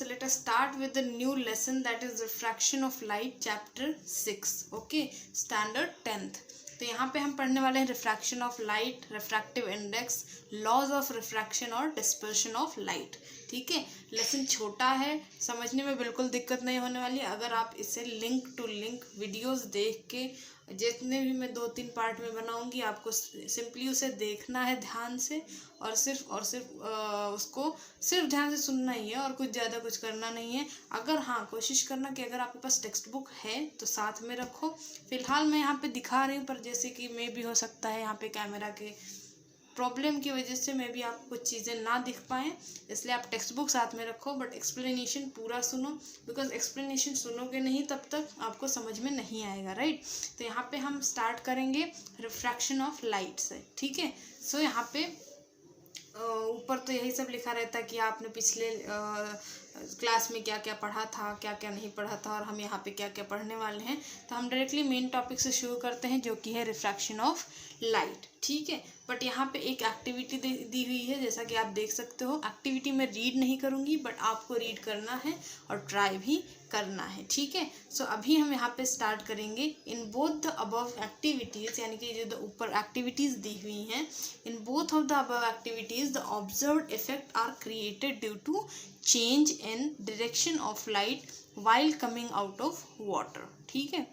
let us start with the new lesson, that is refraction of light, chapter 6. Okay, standard 10th. तो यहाँ पे हम पढ़ने वाले हैं refraction of light, refractive index, laws of refraction और डिस्पर्शन ऑफ लाइट. ठीक है, लेसन छोटा है, समझने में बिल्कुल दिक्कत नहीं होने वाली अगर आप इसे लिंक टू लिंक वीडियोस देख के, जितने भी मैं 2-3 पार्ट में बनाऊंगी आपको सिंपली उसे देखना है ध्यान से और सिर्फ उसको सिर्फ ध्यान से सुनना ही है और कुछ ज़्यादा कुछ करना नहीं है. अगर हाँ, कोशिश करना कि अगर आपके पास टेक्स्ट बुक है तो साथ में रखो. फिलहाल मैं यहाँ पे दिखा रही हूँ, पर जैसे कि मे भी हो सकता है यहाँ पे कैमरा के प्रॉब्लम की वजह से मे भी आप कुछ चीज़ें ना दिख पाएँ, इसलिए आप टेक्स्ट बुक साथ में रखो, बट एक्सप्लेनेशन पूरा सुनो, बिकॉज एक्सप्लेनेशन सुनोगे नहीं तब तक आपको समझ में नहीं आएगा, राइट. तो यहाँ पे हम स्टार्ट करेंगे रिफ्रैक्शन ऑफ लाइट से. ठीक है, सो यहाँ पे ऊपर तो यही सब लिखा रहता है कि आपने पिछले क्लास में क्या क्या पढ़ा था, क्या क्या नहीं पढ़ा था, और हम यहाँ पे क्या क्या पढ़ने वाले हैं. तो हम डायरेक्टली मेन टॉपिक से शुरू करते हैं, जो कि है रिफ्रैक्शन ऑफ लाइट. ठीक है, बट यहाँ पे एक एक्टिविटी दी हुई है, जैसा कि आप देख सकते हो. एक्टिविटी मैं रीड नहीं करूँगी, बट आपको रीड करना है और ट्राई भी करना है. ठीक है, सो अभी हम यहाँ पे स्टार्ट करेंगे. In both the above activities, यानी कि जो ऊपर एक्टिविटीज़ दी हुई हैं, in both of the above activities the observed effect are created due to change in direction of light while coming out of water. ठीक है,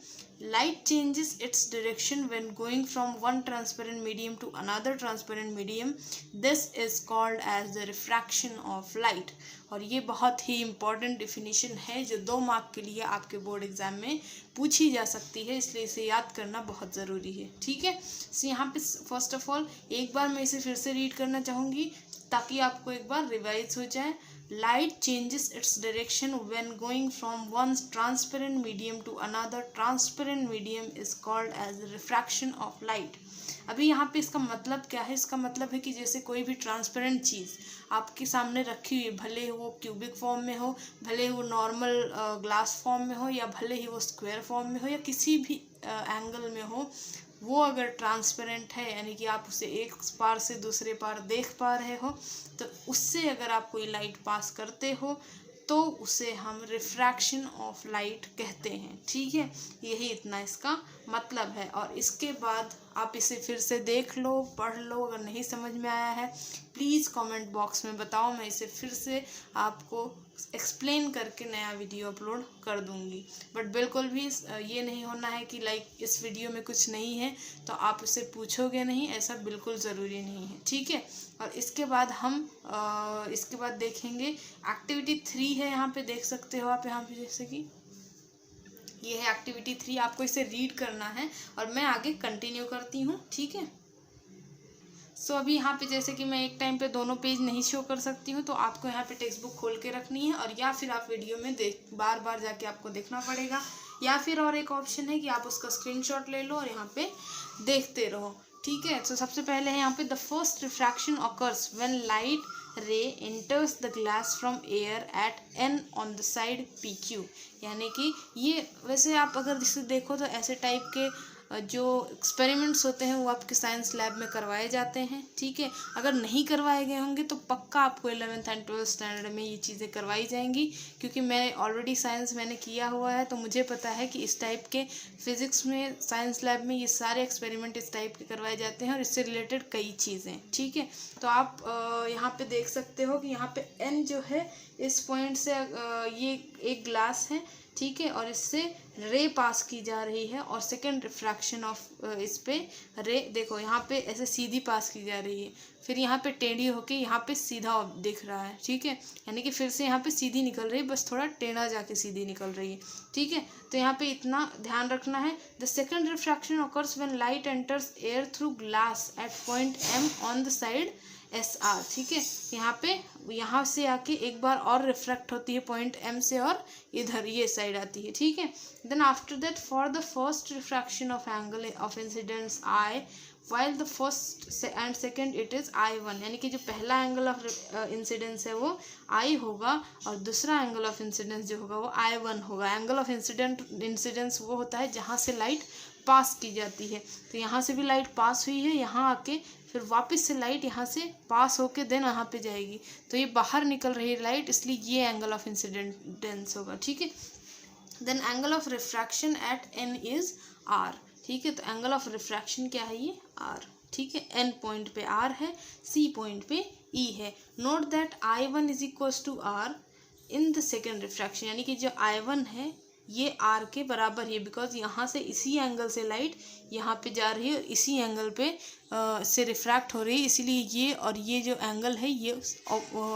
light changes its direction when going from one transparent medium to another transparent medium. This is called as the refraction of light. और ये बहुत ही important definition है जो 2 mark के लिए आपके बोर्ड एग्जाम में पूछी जा सकती है, इसलिए इसे याद करना बहुत ज़रूरी है. ठीक है, सो यहाँ पे फर्स्ट ऑफ ऑल एक बार मैं इसे फिर से रीड करना चाहूँगी ताकि आपको एक बार रिवाइज हो जाए. Light changes its direction when going from one transparent medium to another transparent medium is called as refraction of light. अभी यहाँ पे इसका मतलब क्या है? इसका मतलब है कि जैसे कोई भी ट्रांसपेरेंट चीज़ आपके सामने रखी हुई है, भले ही वो क्यूबिक फॉर्म में हो, भले ही वो नॉर्मल ग्लास फॉर्म में हो, या भले ही वो स्क्वायर फॉर्म में हो, या किसी भी एंगल में हो, वो अगर ट्रांसपेरेंट है, यानी कि आप उसे एक पार से दूसरे पार देख पा रहे हो, तो उससे अगर आप कोई लाइट पास करते हो तो उसे हम रिफ्रैक्शन ऑफ लाइट कहते हैं. ठीक है, यही इतना इसका मतलब है. और इसके बाद आप इसे फिर से देख लो, पढ़ लो. अगर नहीं समझ में आया है प्लीज़ कमेंट बॉक्स में बताओ, मैं इसे फिर से आपको एक्सप्लेन करके नया वीडियो अपलोड कर दूंगी. बट बिल्कुल भी ये नहीं होना है कि लाइक इस वीडियो में कुछ नहीं है तो आप उसे पूछोगे नहीं, ऐसा बिल्कुल ज़रूरी नहीं है. ठीक है, और इसके बाद हम इसके बाद देखेंगे एक्टिविटी 3 है. यहाँ पे देख सकते हो आप, यहाँ पे जैसे कि ये है एक्टिविटी 3. आपको इसे रीड करना है और मैं आगे कंटिन्यू करती हूँ. ठीक है, सो अभी यहाँ पे जैसे कि मैं एक टाइम पे दोनों पेज नहीं शो कर सकती हूँ, तो आपको यहाँ पे टेक्स्ट बुक खोल के रखनी है, और या फिर आप वीडियो में बार बार जाके आपको देखना पड़ेगा, या फिर और एक ऑप्शन है कि आप उसका स्क्रीनशॉट ले लो और यहाँ पे देखते रहो. ठीक है, तो सबसे पहले है यहाँ पे the first refraction occurs when light रे enters the glass from air at n on the side PQ. यानी कि ये वैसे आप अगर इसे देखो तो ऐसे टाइप के जो एक्सपेरिमेंट्स होते हैं वो आपके साइंस लैब में करवाए जाते हैं. ठीक है, अगर नहीं करवाए गए होंगे तो पक्का आपको 11th एंड 12th स्टैंडर्ड में ये चीज़ें करवाई जाएंगी, क्योंकि मैं ऑलरेडी साइंस मैंने किया हुआ है, तो मुझे पता है कि इस टाइप के फिज़िक्स में साइंस लैब में ये सारे एक्सपेरिमेंट इस टाइप के करवाए जाते हैं और इससे रिलेटेड कई चीज़ें. ठीक है, तो आप यहाँ पे देख सकते हो कि यहाँ पे n जो है इस पॉइंट से ये एक ग्लास है. ठीक है, और इससे रे पास की जा रही है, और सेकेंड रिफ्रैक्शन ऑफ इस पे रे देखो यहाँ पे ऐसे सीधी पास की जा रही है, फिर यहाँ पे टेढ़ी होके यहाँ पे सीधा दिख रहा है. ठीक है, यानी कि फिर से यहाँ पे सीधी निकल रही है, बस थोड़ा टेढ़ा जाके सीधी निकल रही है. ठीक है, तो यहाँ पे इतना ध्यान रखना है. The second refraction occurs when light enters air through glass at point M on the side SR. ठीक है, यहाँ से आके एक बार और रिफ्रैक्ट होती है पॉइंट M से, और इधर ये साइड आती है. ठीक है, then after that for the first refraction of angle of incidence I while the first and second it is I1. यानी कि जो पहला एंगल ऑफ इंसिडेंस है वो I होगा, और दूसरा एंगल ऑफ इंसिडेंस जो होगा वो I1 होगा. एंगल ऑफ इंसिडेंस वो होता है जहाँ से लाइट पास की जाती है. तो यहाँ से भी लाइट पास हुई है, यहाँ आके फिर वापस से लाइट यहाँ से पास होके देन यहाँ पे जाएगी, तो ये बाहर निकल रही है लाइट, इसलिए ये एंगल ऑफ इंसिडेंस होगा। ठीक है, then angle of refraction at N is R. ठीक है, तो एंगल ऑफ रिफ्रैक्शन क्या है, ये आर। ठीक है, एन पॉइंट पे आर है, सी पॉइंट पे ई है। Note that I1 is equals to R in the second refraction, यानी कि जो I1 है ये आर के बराबर है, बिकॉज यहाँ से इसी एंगल से लाइट यहाँ पे जा रही है और इसी एंगल पे से रिफ्रैक्ट हो रही है, इसीलिए ये और ये जो एंगल है ये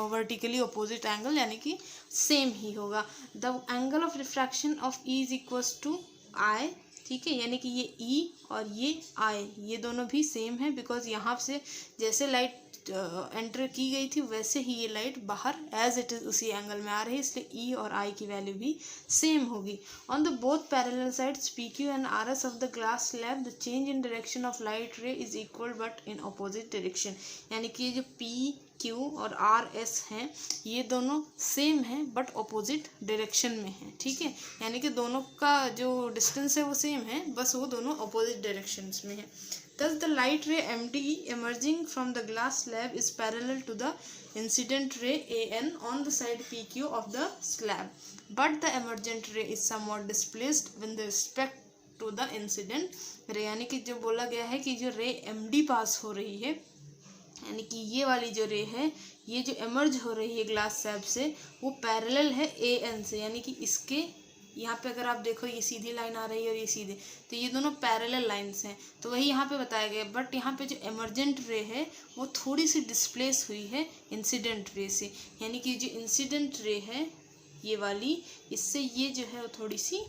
वर्टिकली अपोजिट एंगल यानी कि सेम ही होगा। The angle of refraction of E is equals to I. ठीक है, यानी कि ये ई और ये आई ये दोनों भी सेम है, बिकॉज यहाँ से जैसे लाइट एंटर की गई थी वैसे ही ये लाइट बाहर एज इट इज उसी एंगल में आ रही है, इसलिए ई और आई की वैल्यू भी सेम होगी। On the both parallel sides P Q and R S of the glass slab the change in direction of light रे is equal but in opposite direction, यानी कि ये जो पी क्यू और आर एस हैं ये दोनों सेम हैं बट अपोजिट डायरेक्शन में हैं। ठीक है, यानी कि दोनों का जो डिस्टेंस है वो सेम है, बस वो दोनों अपोजिट डायरेक्शंस में है। Thus the light ray MD emerging from the glass slab is parallel to the incident ray AN on the side PQ of the slab, but the emergent ray is somewhat displaced with respect to the incident ray। यानी कि जो बोला गया है कि जो रे MD पास हो रही है, यानी कि ये वाली जो रे है ये जो एमर्ज हो रही है ग्लास स्लैब से वो पैरेलल है AN से, यानी कि इसके यहाँ पे अगर आप देखो ये सीधी लाइन आ रही है और ये सीधे, तो ये दोनों पैरेलल लाइंस हैं, तो वही यहाँ पे बताया गया। बट यहाँ पे जो एमर्जेंट रे है वो थोड़ी सी डिस्प्लेस हुई है इंसिडेंट रे से, यानी कि जो इंसिडेंट रे है ये वाली इससे ये जो है वो थोड़ी सी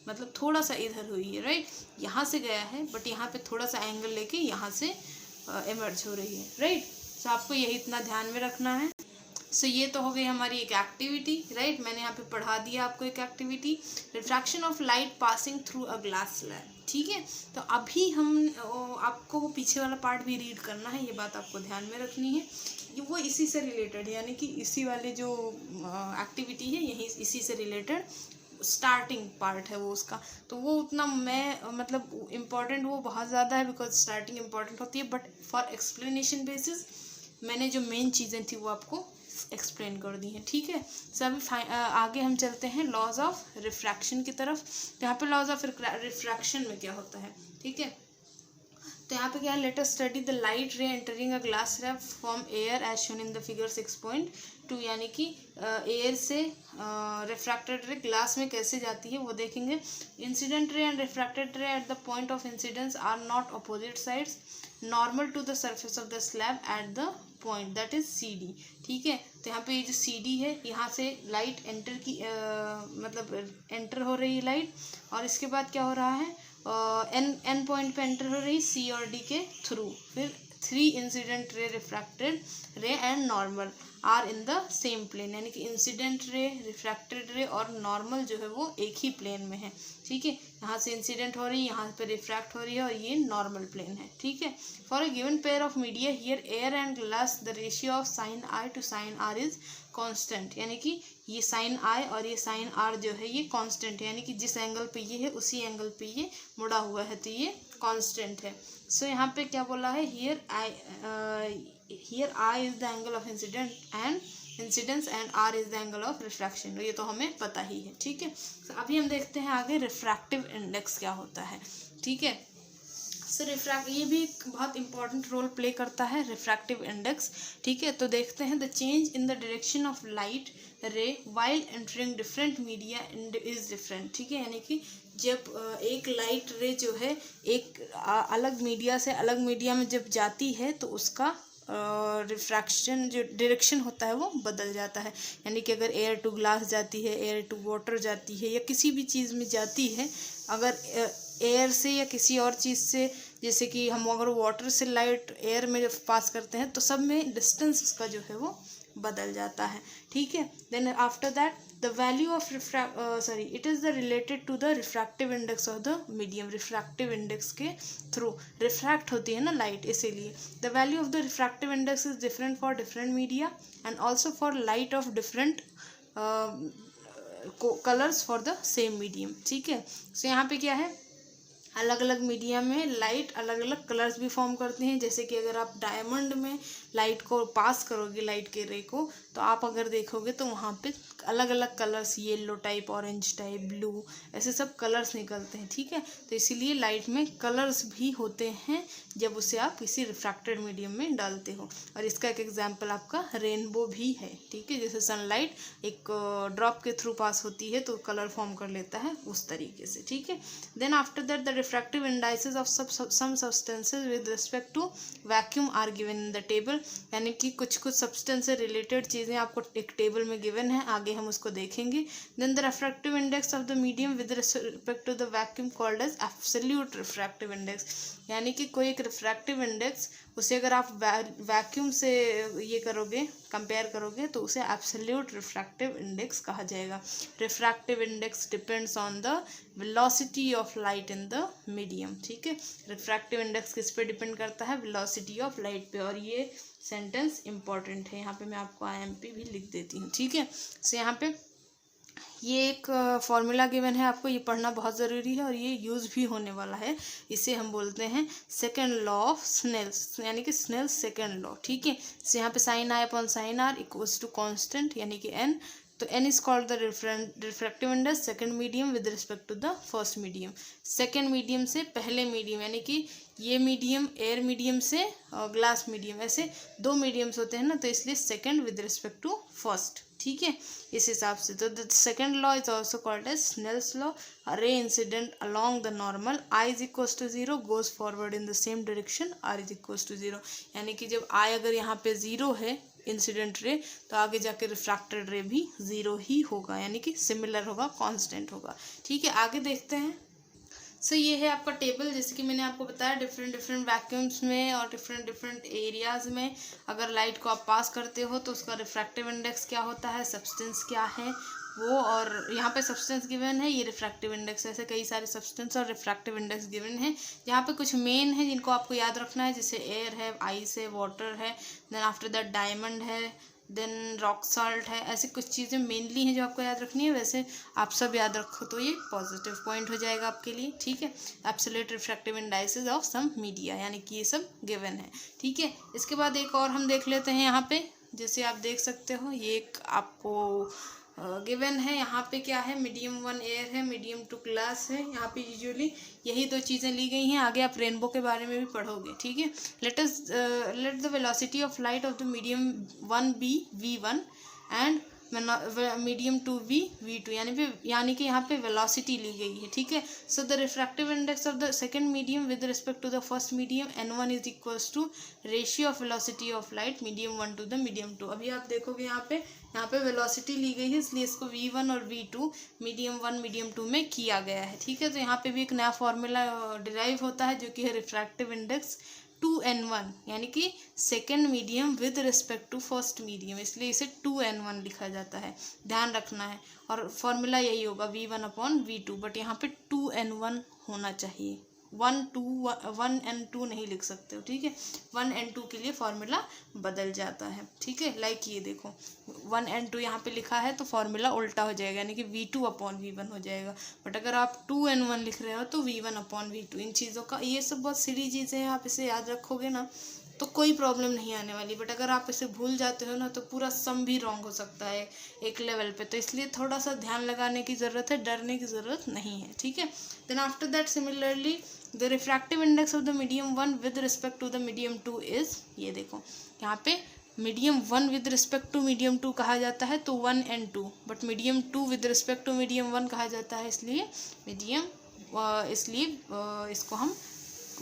मतलब थोड़ा सा इधर हुई है, राइट। यहाँ से गया है बट यहाँ पे थोड़ा सा एंगल लेके यहाँ से एमर्ज हो रही है, राइट। सो आपको यही इतना ध्यान में रखना है। सो ये तो हो गई हमारी एक एक्टिविटी, राइट। मैंने यहाँ पे पढ़ा दिया आपको एक activity, refraction of light passing through a glass slab. ठीक है, तो अभी हम आपको वो पीछे वाला पार्ट भी रीड करना है, ये बात आपको ध्यान में रखनी है। ये वो इसी से रिलेटेड है, यानी कि इसी वाले जो एक्टिविटी है यही इसी से रिलेटेड स्टार्टिंग पार्ट है वो उसका, तो वो उतना मैं मतलब इम्पॉर्टेंट वो बहुत ज़्यादा है बिकॉज स्टार्टिंग इम्पॉर्टेंट होती है, बट फॉर एक्सप्लेनेशन बेसिस मैंने जो मेन चीज़ें थी वो आपको एक्सप्लेन कर दी है। ठीक है, सो अभी आगे हम चलते हैं लॉज ऑफ रिफ्रैक्शन की तरफ। तो यहाँ पे लॉज ऑफ रिफ्रैक्शन में क्या होता है, ठीक है, तो यहाँ पे क्या है, let us study the light ray entering a glass slab from air as shown in the figure 6.2, यानी कि एयर से रिफ्रैक्टेड रे ग्लास में कैसे जाती है वो देखेंगे। Incident ray and refracted ray at the point of incidence are not opposite sides normal to the surface of the slab at the point that is CD। ठीक है, तो यहाँ पे ये जो CD है यहाँ से लाइट एंटर की मतलब एंटर हो रही है लाइट, और इसके बाद क्या हो रहा है एन पॉइंट पे एंटर हो रही C और D के थ्रू, फिर 3 incident ray, refracted ray and normal are in the same plane, यानी कि इंसिडेंट रे, रिफ्रैक्टेड रे और नॉर्मल जो है वो एक ही प्लेन में है। ठीक है, यहाँ से इंसिडेंट हो रही है, यहाँ पे रिफ्रैक्ट हो रही है और ये नॉर्मल प्लेन है। ठीक है, for a given pair of media here air and glass the ratio of sine I to sine R is constant, यानी कि ये साइन आई और ये साइन आर जो है ये कांस्टेंट है, यानी कि जिस एंगल पे ये है उसी एंगल पे ये मुड़ा हुआ है, तो ये कांस्टेंट है। सो यहाँ पे क्या बोला है, here I is the angle of incidence and R is the angle of refraction, ये तो हमें पता ही है। ठीक है, so अभी हम देखते हैं आगे रिफ्रैक्टिव इंडेक्स क्या होता है। ठीक है, सो ये भी एक बहुत इंपॉर्टेंट रोल प्ले करता है रिफ्रैक्टिव इंडेक्स। ठीक है, तो देखते हैं the change in the direction of light रे while entering different media is different. ठीक है, यानी कि जब एक लाइट रे जो है एक अलग मीडिया से अलग मीडिया में जब जाती है तो उसका रिफ्रैक्शन जो डायरेक्शन होता है वो बदल जाता है, यानी कि अगर एयर टू ग्लास जाती है, एयर टू वाटर जाती है, या किसी भी चीज़ में जाती है, अगर एयर से या किसी और चीज़ से, जैसे कि हम अगर वाटर से लाइट एयर में जब पास करते हैं तो सब में डिस्टेंस उसका जो है वो बदल जाता है। ठीक है, then after that the value of it is the related to the refractive index of the medium, refractive index के थ्रू रिफ्रैक्ट होती है ना लाइट, इसीलिए the value of the refractive index is different for different media and also for light of different colours for the same medium. ठीक है, सो यहाँ पे क्या है, अलग अलग मीडिया में लाइट अलग अलग कलर्स भी फॉर्म करते हैं। जैसे कि अगर आप डायमंड में लाइट को पास करोगे, लाइट के रे को, तो आप अगर देखोगे तो वहाँ पे अलग अलग colours, yellow type, orange type, blue, ऐसे सब कलर्स निकलते हैं। ठीक है, तो इसीलिए लाइट में कलर्स भी होते हैं जब उसे आप किसी रिफ्रैक्टेड मीडियम में डालते हो। और इसका एक एग्जांपल आपका रेनबो भी है। ठीक है, जैसे सनलाइट एक ड्रॉप के थ्रू पास होती है तो कलर फॉर्म कर लेता है, उस तरीके से। ठीक है, then after that the refractive indices of some substances with respect to vacuum are given in the table. यानी कि कुछ कुछ सब्सटेंस से रिलेटेड चीज़ें आपको एक टेबल में गिवन है, आगे हम उसको देखेंगे। Then the refractive index of the medium with respect to the vacuum called as absolute refractive index. यानी कि कोई एक रिफ्रैक्टिव इंडेक्स, उसे अगर आप वैक्यूम से ये करोगे, कंपेयर करोगे, तो उसे एब्सोल्यूट रिफ्रैक्टिव इंडेक्स कहा जाएगा। Refractive index depends on the velocity of light in the medium. ठीक है, रिफ्रैक्टिव इंडेक्स किस पे डिपेंड करता है? वेलोसिटी ऑफ लाइट पे। और ये सेंटेंस इंपॉर्टेंट है, यहाँ पे मैं आपको IMP भी लिख देती हूँ। ठीक है, सो यहाँ पे ये एक फॉर्मूला गिवन है, आपको ये पढ़ना बहुत ज़रूरी है और ये यूज़ भी होने वाला है। इसे हम बोलते हैं सेकेंड लॉ ऑफ स्नेल्स, यानी कि स्नेल्स सेकेंड लॉ। ठीक है, तो यहाँ पे sin I upon sin R equals to constant यानी कि n। तो n is called the refractive index second medium with respect to the first medium. Second medium से पहले मीडियम, यानी कि ये मीडियम एयर मीडियम से ग्लास मीडियम, ऐसे दो मीडियम्स होते हैं ना, तो इसलिए second with respect to first. ठीक है, इस हिसाब से। तो the second law is also called as Snell's law. रे incident along the normal I is equals to 0 goes forward in the same direction R is equals to 0। यानी कि जब I अगर यहाँ पे 0 है इंसिडेंट रे, तो आगे जाके रिफ्रैक्टेड रे भी 0 ही होगा, यानी कि सिमिलर होगा, कांस्टेंट होगा। ठीक है, आगे देखते हैं। सो ये है आपका टेबल। जैसे कि मैंने आपको बताया, डिफरेंट डिफरेंट वैक्यूम्स में और डिफरेंट डिफरेंट एरियाज में अगर लाइट को आप पास करते हो तो उसका रिफ्रैक्टिव इंडेक्स क्या होता है, सब्सटेंस क्या है वो, और यहाँ पे सब्सटेंस गिवन है, ये रिफ्रैक्टिव इंडेक्स। ऐसे कई सारे सब्सटेंस और रिफ्रैक्टिव इंडेक्स गिवन है। यहाँ पे कुछ मेन है जिनको आपको याद रखना है, जैसे एयर है, आइस है, वाटर है, देन आफ्टर दैट डायमंड है, देन रॉक सॉल्ट है। ऐसी कुछ चीज़ें मेनली हैं जो आपको याद रखनी है। वैसे आप सब याद रखो तो ये पॉजिटिव पॉइंट हो जाएगा आपके लिए। ठीक है, absolute refractive indices of some media, यानी कि ये सब गिवन है। ठीक है, इसके बाद एक और हम देख लेते हैं। यहाँ पे जैसे आप देख सकते हो, ये एक आपको गिवन है। यहाँ पे क्या है, मीडियम 1 एयर है, मीडियम 2 ग्लास है। यहाँ पे यूजुअली यही दो चीज़ें ली गई हैं। आगे आप रेनबो के बारे में भी पढ़ोगे। ठीक है, let the velocity of light of the medium 1 be v1 and medium 2 be v2, यानी कि यहाँ पे वेलोसिटी ली गई है। ठीक है, so the refractive index of the second medium with respect to the first medium n1 is equals to ratio of velocity of light medium 1 to the medium 2। अभी आप देखोगे यहाँ पे वेलोसिटी ली गई है, इसलिए इसको v1 और v2 मीडियम 1 मीडियम 2 में किया गया है। ठीक है, तो यहाँ पे भी एक नया फॉर्मूला डिराइव होता है जो कि है रिफ्रैक्टिव इंडेक्स 2n1, यानी कि second medium with respect to first medium, इसलिए इसे 2n1 लिखा जाता है, ध्यान रखना है। और फॉर्मूला यही होगा v1 अपॉन v2, बट यहाँ पे 2n1 होना चाहिए, 1 and 2 नहीं लिख सकते हो। ठीक है, 1 and 2 के लिए फॉर्मूला बदल जाता है। ठीक है, लाइक ये देखो 1 and 2 यहाँ पे लिखा है तो फॉर्मूला उल्टा हो जाएगा, यानी कि v2 अपॉन v1 हो जाएगा। बट अगर आप 2 and 1 लिख रहे हो तो v1 अपॉन v2। इन चीज़ों का, ये सब बहुत सीधी चीज़ें हैं, आप इसे याद रखोगे ना तो कोई प्रॉब्लम नहीं आने वाली। बट अगर आप इसे भूल जाते हो ना तो पूरा सम भी रॉन्ग हो सकता है एक लेवल पे, तो इसलिए थोड़ा सा ध्यान लगाने की ज़रूरत है, डरने की ज़रूरत नहीं है। ठीक है, then after that similarly the refractive index of the medium 1 with respect to the medium 2 is, ये देखो यहाँ पे medium 1 with respect to medium 2 कहा जाता है तो 1 and 2, but medium 2 with respect to medium 1 कहा जाता है, इसलिए इसको हम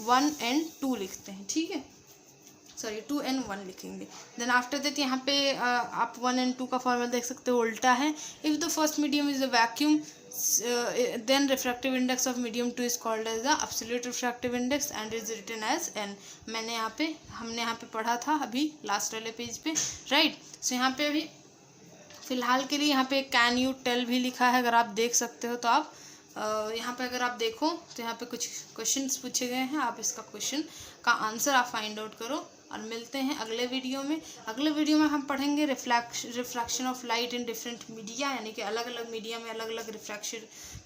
1 and 2 लिखते हैं। ठीक है, सॉरी 2 and 1 लिखेंगे। देन आफ्टर दैट यहाँ पे आप 1 and 2 का फॉर्मूला देख सकते हो, उल्टा है। If the first medium is a vacuum then refractive index of medium 2 is called as the absolute refractive index and is written as n। हमने यहाँ पे पढ़ा था अभी लास्ट वाले पेज पे, राइट। सो यहाँ पे अभी फ़िलहाल के लिए यहाँ पे कैन यू टेल भी लिखा है, अगर आप देख सकते हो तो आप यहाँ पे अगर आप देखो तो यहाँ पे कुछ क्वेश्चंस पूछे गए हैं, आप इसका क्वेश्चन का आंसर आप फाइंड आउट करो। और मिलते हैं अगले वीडियो में। अगले वीडियो में हम पढ़ेंगे refraction of light in different media, यानी कि अलग अलग मीडिया में अलग अलग रिफ्रैक्शन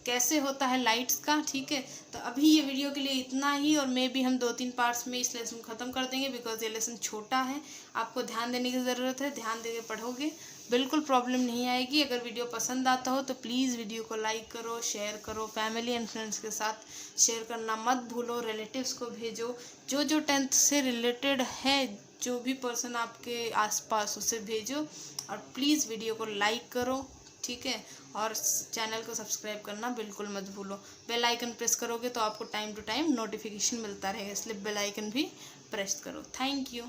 कैसे होता है लाइट्स का, ठीक है। तो अभी ये वीडियो के लिए इतना ही, और मे भी हम 2-3 पार्ट्स में इस लेसन को ख़त्म कर देंगे, बिकॉज ये लेसन छोटा है। आपको ध्यान देने की ज़रूरत है, ध्यान देके पढ़ोगे बिल्कुल प्रॉब्लम नहीं आएगी। अगर वीडियो पसंद आता हो तो प्लीज़ वीडियो को लाइक करो, शेयर करो, फैमिली एंड फ्रेंड्स के साथ शेयर करना मत भूलो, रिलेटिव्स को भेजो, जो 10th से रिलेटेड है, जो भी पर्सन आपके आसपास उसे भेजो, और प्लीज़ वीडियो को लाइक करो, ठीक है। और चैनल को सब्सक्राइब करना बिल्कुल मत भूलो। बेल आइकन प्रेस करोगे तो आपको टाइम टू टाइम नोटिफिकेशन मिलता रहेगा, इसलिए बेल आइकन भी प्रेस करो। Thank you.